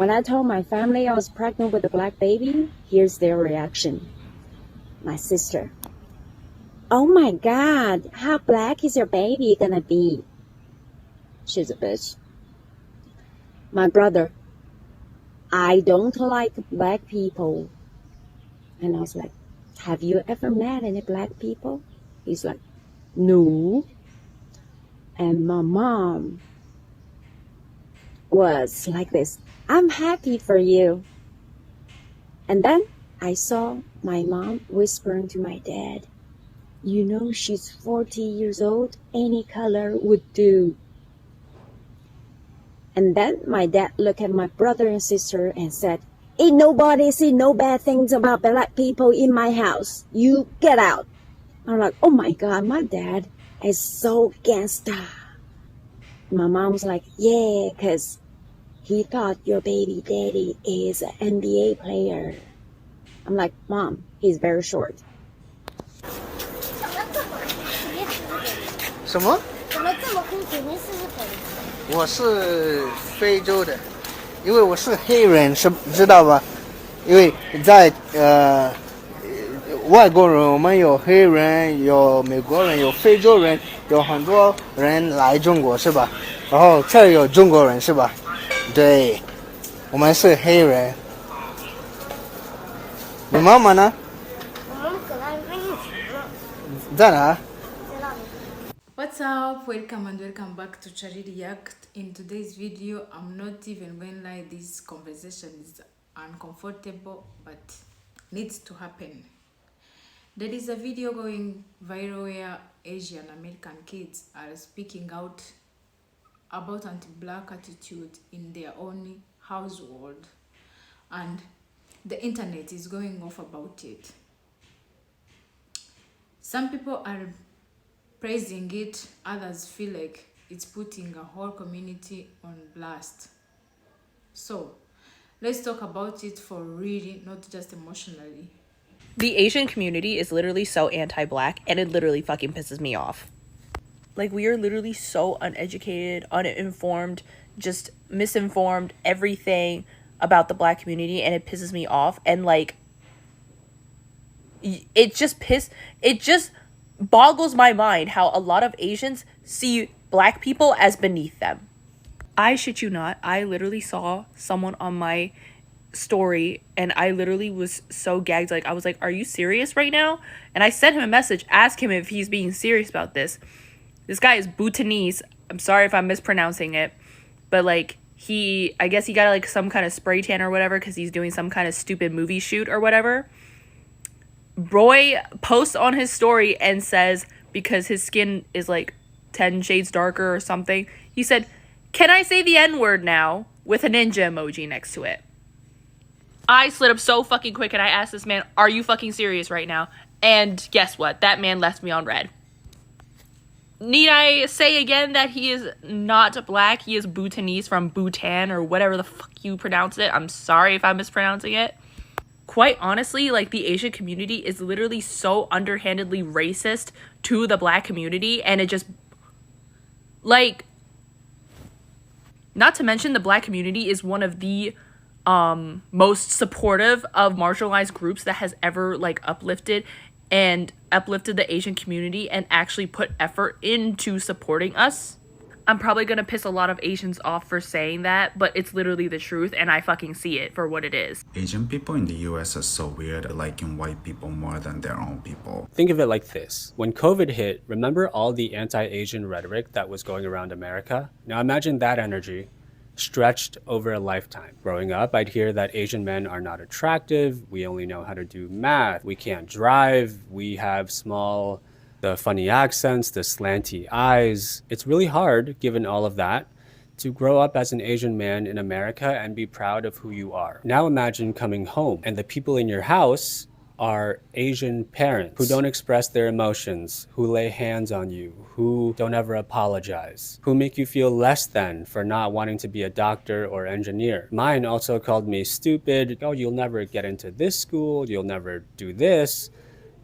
When I told my family I was pregnant with a black baby, here's their reaction. My sister. Oh my God, how black is your baby gonna be? She's a bitch. My brother. I don't like black people. And I was like, have you ever met any black people? He's like, no. And my mom was like this, I'm happy for you. And then I saw my mom whispering to my dad, you know she's 40 years old, any color would do. And then my dad looked at my brother and sister and said, ain't nobody see no bad things about black people in my house. You get out. I'm like, oh my God, my dad is so gangsta. My mom was like, yeah, because he thought your baby daddy is an NBA player. I'm like, Mom, he's very short. 什么？怎么这么公平？您是日本人？我是非洲的，因为我是黑人，是知道吧？因为在外国人，我们有黑人，有美国人，有非洲人，有很多人来中国是吧？然后这儿有中国人是吧？对，我们是黑人。你妈妈呢？我们搁那看疫情了。在哪？ What's up? Welcome and welcome back to Charly Reacts. In today's video, I'm not even going to lie, this conversation is uncomfortable but needs to happen. There is a video going viral where Asian American kids are speaking out about anti-black attitude in their own household, and the internet is going off about it. Some people are praising it, others feel like it's putting a whole community on blast. So let's talk about it for really, not just emotionally. The Asian community is literally so anti-black, and it literally fucking pisses me off. Like, we are literally so uneducated, uninformed, just misinformed, everything about the black community, and it pisses me off. And like, it just boggles my mind how a lot of Asians see black people as beneath them. I shit you not, I literally saw someone on my story and I literally was so gagged. Like, I was like, are you serious right now? And I sent him a message, ask him if he's being serious about this. This guy is Bhutanese. I'm sorry if I'm mispronouncing it, but like, I guess he got like some kind of spray tan or whatever because he's doing some kind of stupid movie shoot or whatever. Roy posts on his story and says, because his skin is like 10 shades darker or something, he said, can I say the N-word now? With a ninja emoji next to it. I slid up so fucking quick and I asked this man, are you fucking serious right now? And guess what? That man left me on red. Need I say again that he is not black? He is Bhutanese from Bhutan or whatever the fuck you pronounce it. I'm sorry if I'm mispronouncing it. Quite honestly, like, the Asian community is literally so underhandedly racist to the black community, and it just, like, not to mention the black community is one of the most supportive of marginalized groups that has ever, like, uplifted the Asian community and actually put effort into supporting us. I'm probably gonna piss a lot of Asians off for saying that, but it's literally the truth, and I fucking see it for what it is. Asian people in the US are so weird, liking white people more than their own people. Think of it like this. When COVID hit, remember all the anti-Asian rhetoric that was going around America? Now imagine that energy stretched over a lifetime. Growing up, I'd hear that Asian men are not attractive, we only know how to do math, we can't drive, we have the funny accents, the slanty eyes. It's really hard, given all of that, to grow up as an Asian man in America and be proud of who you are. Now imagine coming home and the people in your house are Asian parents who don't express their emotions, who lay hands on you, who don't ever apologize, who make you feel less than for not wanting to be a doctor or engineer. Mine also called me stupid. Oh, you'll never get into this school, you'll never do this.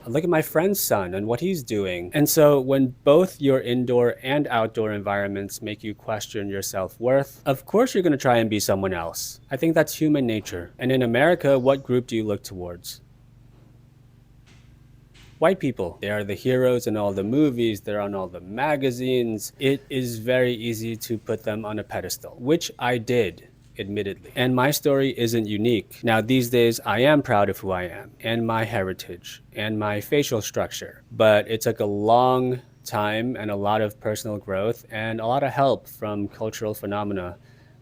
Look at my friend's son and what he's doing. And so when both your indoor and outdoor environments make you question your self-worth, of course you're going to try and be someone else. I think that's human nature. And in America, what group do you look towards? White people. They are the heroes in all the movies, they're on all the magazines. It is very easy to put them on a pedestal, which I did, admittedly. And my story isn't unique. Now, these days, I am proud of who I am, and my heritage, and my facial structure. But it took a long time and a lot of personal growth and a lot of help from cultural phenomena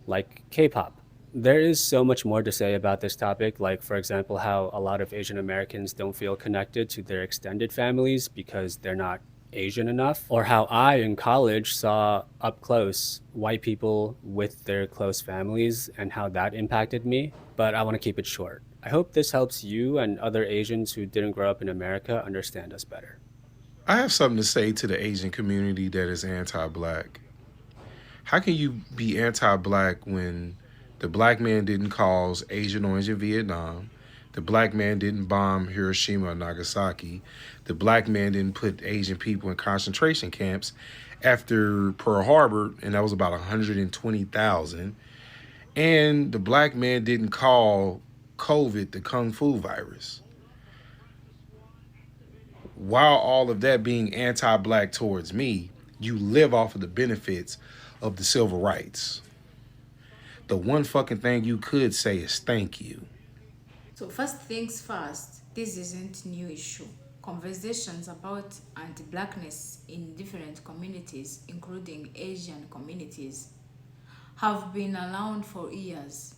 like K-pop. There is so much more to say about this topic, like, for example, how a lot of Asian Americans don't feel connected to their extended families because they're not Asian enough, or how I in college saw up close white people with their close families and how that impacted me. But I want to keep it short. I hope this helps you and other Asians who didn't grow up in America understand us better. I have something to say to the Asian community that is anti-black. How can you be anti-black when the black man didn't cause Agent Orange in Vietnam? The black man didn't bomb Hiroshima or Nagasaki. The black man didn't put Asian people in concentration camps after Pearl Harbor, and that was about 120,000. And the black man didn't call COVID the Kung Fu virus. While all of that being anti-black towards me, you live off of the benefits of the civil rights. The one fucking thing you could say is thank you. So first things first, this isn't new issue. Conversations about anti-blackness in different communities, including Asian communities, have been around for years.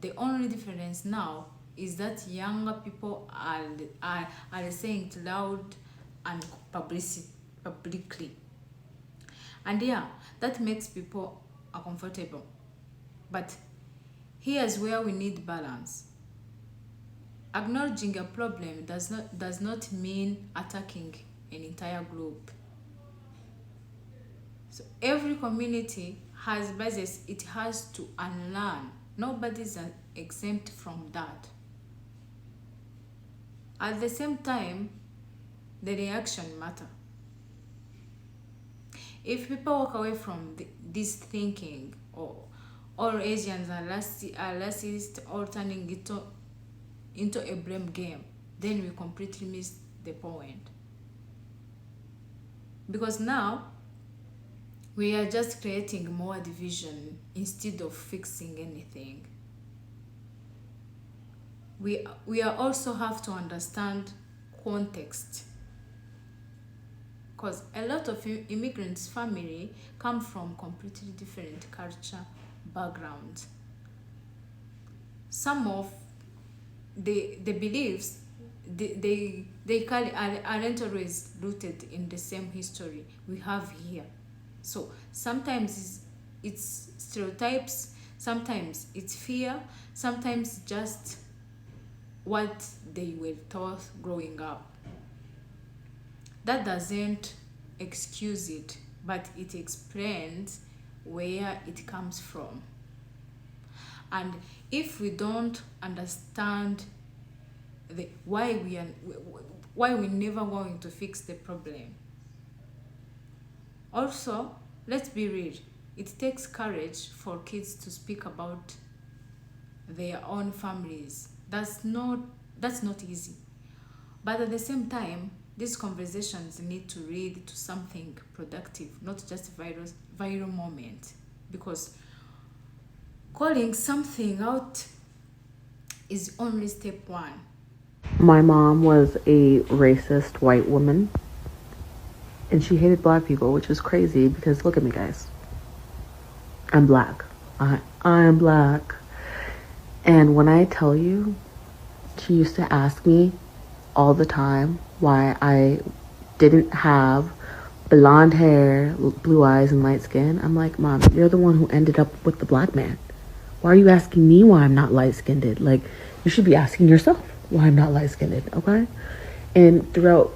The only difference now is that younger people are saying it loud and publicly. And yeah, that makes people uncomfortable. But here's where we need balance. Acknowledging a problem does not mean attacking an entire group. So every community has biases it has to unlearn. Nobody's exempt from that. At the same time, the reaction matters. If people walk away from this thinking, or all Asians are racist, or turning it into a blame game, then we completely miss the point. Because now, we are just creating more division instead of fixing anything. We also have to understand context. Because a lot of immigrants' family come from completely different culture backgrounds. Some of the beliefs they carry aren't always rooted in the same history we have here. So sometimes it's stereotypes, sometimes it's fear, sometimes just what they were taught growing up. That doesn't excuse it, but it explains where it comes from. And if we don't understand why we're never going to fix the problem. Also, let's be real. It takes courage for kids to speak about their own families. That's not easy. But at the same time, these conversations need to lead to something productive, not just viral moment. Because calling something out is only step one. My mom was a racist white woman, and she hated black people, which is crazy because look at me, guys. I'm black. I'm black. And when I tell you, she used to ask me all the time why I didn't have blonde hair, blue eyes, and light skin. I'm like, Mom, you're the one who ended up with the black man. Why are you asking me why I'm not light-skinned? Like, you should be asking yourself why I'm not light-skinned, okay? And throughout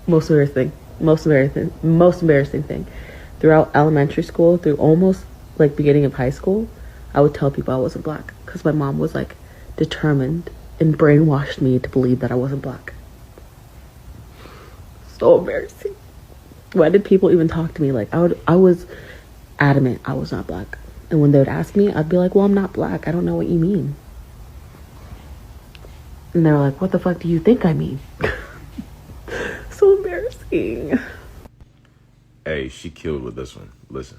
most embarrassing thing, throughout elementary school, through almost like beginning of high school, I would tell people I wasn't black because my mom was like determined and brainwashed me to believe that I wasn't black. So embarrassing. Why did people even talk to me? Like, I was adamant I was not black. And when they would ask me, I'd be like, well, I'm not black. I don't know what you mean. And they were like, what the fuck do you think I mean? So embarrassing. Hey, she killed with this one. Listen.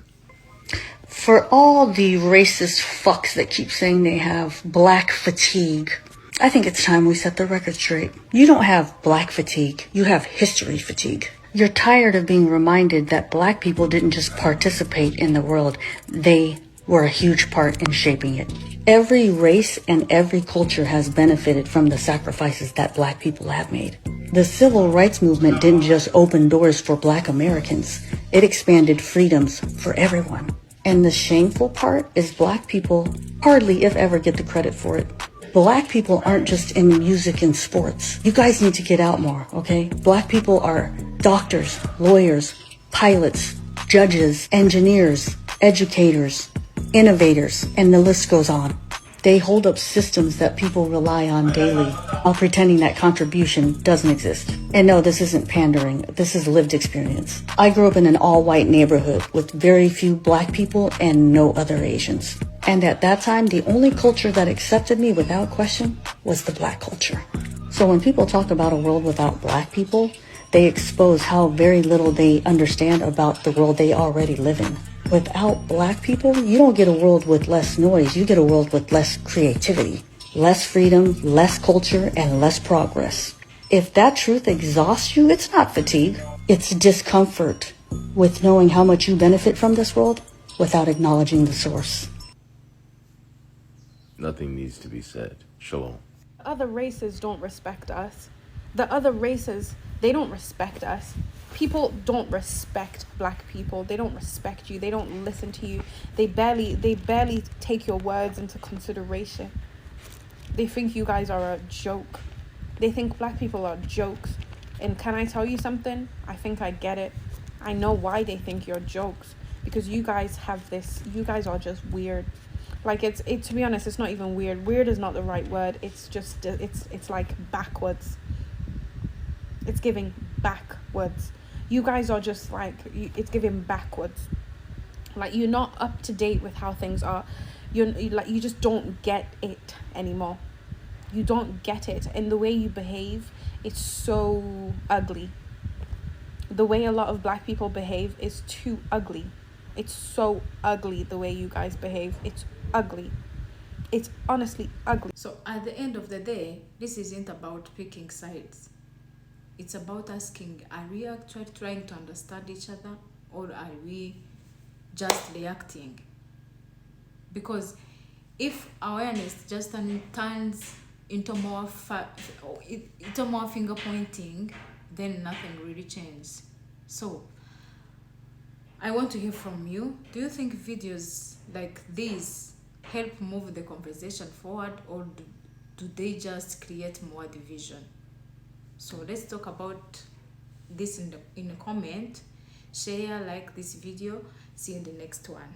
For all the racist fucks that keep saying they have black fatigue, I think it's time we set the record straight. You don't have black fatigue. You have history fatigue. You're tired of being reminded that black people didn't just participate in the world. They were a huge part in shaping it. Every race and every culture has benefited from the sacrifices that black people have made. The civil rights movement didn't just open doors for black Americans. It expanded freedoms for everyone. And the shameful part is black people hardly if ever get the credit for it. Black people aren't just in music and sports. You guys need to get out more, okay? Black people are doctors, lawyers, pilots, judges, engineers, educators, innovators, and the list goes on. They hold up systems that people rely on daily while pretending that contribution doesn't exist. And no, this isn't pandering. This is lived experience. I grew up in an all-white neighborhood with very few black people and no other Asians. And at that time, the only culture that accepted me without question was the black culture. So when people talk about a world without black people, they expose how very little they understand about the world they already live in. Without black people, you don't get a world with less noise. You get a world with less creativity, less freedom, less culture, and less progress. If that truth exhausts you, it's not fatigue. It's discomfort with knowing how much you benefit from this world without acknowledging the source. Nothing needs to be said. Shalom. Other races don't respect us. The other races, they don't respect us. People don't respect black people. They don't respect you. They don't listen to you. They barely take your words into consideration. They think you guys are a joke. They think black people are jokes. And can I tell you something? I think I get it. I know why they think you're jokes. Because you guys have this, you guys are just weird. Like to be honest, it's not even weird. Weird is not the right word. It's just, it's like backwards. It's giving backwards. You guys are just like, it's giving backwards. Like, you're not up to date with how things are. You just don't get it anymore. You don't get it. And the way you behave, it's so ugly. The way a lot of black people behave is too ugly. It's so ugly the way you guys behave. It's ugly. It's honestly ugly. So at the end of the day, this isn't about picking sides. It's about asking, are we actually trying to understand each other, or are we just reacting? Because if awareness just turns into more finger pointing, then nothing really changes. So I want to hear from you. Do you think videos like these help move the conversation forward, or do they just create more division? So let's talk about this in the comment. Share, like this video. See you in the next one.